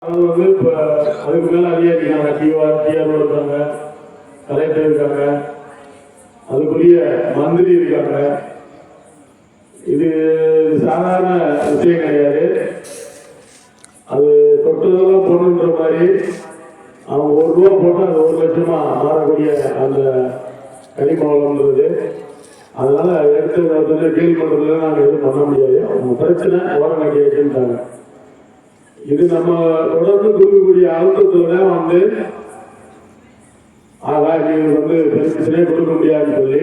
அது வந்து இப்போ அதுக்கு மேலே அதிகாரிக்காங்க, டிஆர்ஓ இருக்காங்க, கலெக்டர் இருக்காங்க, அதுக்குரிய மந்திரி இருக்காங்க. இது சாதாரண விஷயம் கிடையாது. அது தொட்டதெல்லாம் பொண்ணுன்ற மாதிரி அவங்க ₹1 போட்டு அது 1 லட்சமா மாறக்கூடிய அந்த கனிமவளம்ன்றது. அதனால எடுத்து கேள்வி பண்றதுல நாங்கள் எதுவும் பண்ண முடியாது. அவங்க பிரச்சனை ஓரம் கட்டி வச்சுட்டாங்க. இது நம்ம தொடர்ந்து கொடுக்கக்கூடிய அழுத்தத்துல தான் வந்து நீங்க வந்து பிரச்சனையே கொடுக்க முடியாதுன்னு சொல்லி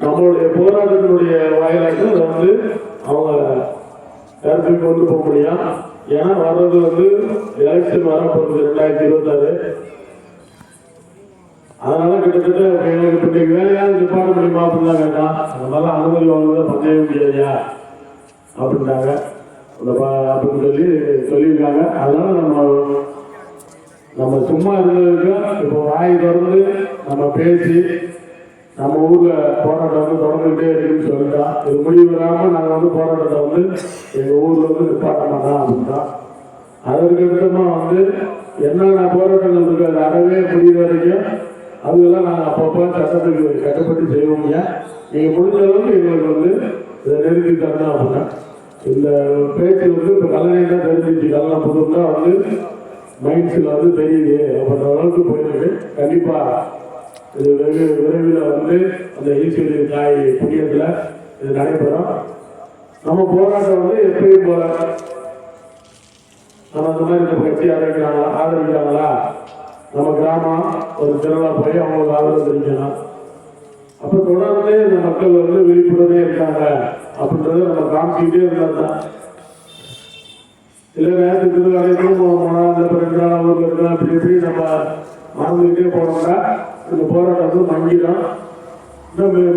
நம்மளுடைய போராட்டத்தினுடைய வாயிலாக அதை வந்து அவங்க கருத்துக்கு கொண்டு போக முடியும். ஏன்னா வர்றது வந்து எலெக்ஷன் வரப்போகுது 2026. அதனால கிட்டத்தட்ட எங்களுக்கு வேலையாவது நிப்பாட்ட முடியுமா அப்படின்னு தான் கேட்டான். அந்த மாதிரிலாம் அனுமதி வாங்குறத பண்ணவே முடியாதுயா அப்படின்ட்டாங்க. அப்படின்னு சொல்லியிருக்காங்க. அதனால நம்ம சும்மா இருந்ததுக்கு இப்போ வாய் திறந்து நம்ம பேசி நம்ம ஊர்ல போராட்டம் வந்து தொடர்ந்துகிட்டே இருக்குன்னு சொல்லிட்டோம். இது முடிவு இல்லாமல் நாங்கள் வந்து போராட்டத்தை வந்து எங்க ஊர்ல வந்து நிப்பாட்ட மாட்டோம் அப்படின்ட்டோம். அதற்கு விதமா வந்து என்னென்ன போராட்டங்கள் இருக்கு அது அறவே முடிகிற வரைக்கும் அதுதான் நாங்கள் அப்பப்போ சட்டத்துக்கு கட்டுப்பட்டு செய்வோங்க. நீங்க முடிஞ்ச அளவுக்கு எங்களுக்கு வந்து இதை நிறுத்தி தரணும் அப்படின்னா இந்த பேச்சு வந்து இப்போ கல்லணை தான் தெரிஞ்சிச்சு. கல்லணை புதுன்னா வந்து மைண்ட்ஸில் வந்து தெரியுது அப்படின்ற அளவுக்கு போயிருக்கு. கண்டிப்பா இது வெகு விரைவில் வந்து அந்த ஈஸ்வரி தாய் புண்ணியத்தில் இது நடைபெறும். நம்ம போராட்டம் வந்து எப்பயும் போல நம்ம அந்த மாதிரி இந்த கட்சி ஆதரிக்கிறாங்களா நம்ம கிராமம் ஒரு திருவிழா போய் அவங்களுக்கு ஆதரவு தெரிவிக்கணும். அப்போ தொடர்ந்து இந்த மக்கள் வந்து விழிப்புணர்வே இருக்காங்க அப்படின்றத நம்ம காமிச்சிக்கிட்டே இருந்தால்தான். சில நேரத்துக்கு திருவிழாவும் 2 நாள் ஊரில் இருக்கலாம். அப்படி எப்படி நம்ம மறந்துக்கிட்டே போனோம்னா இந்த போராட்டம் வந்து மங்கிடும்.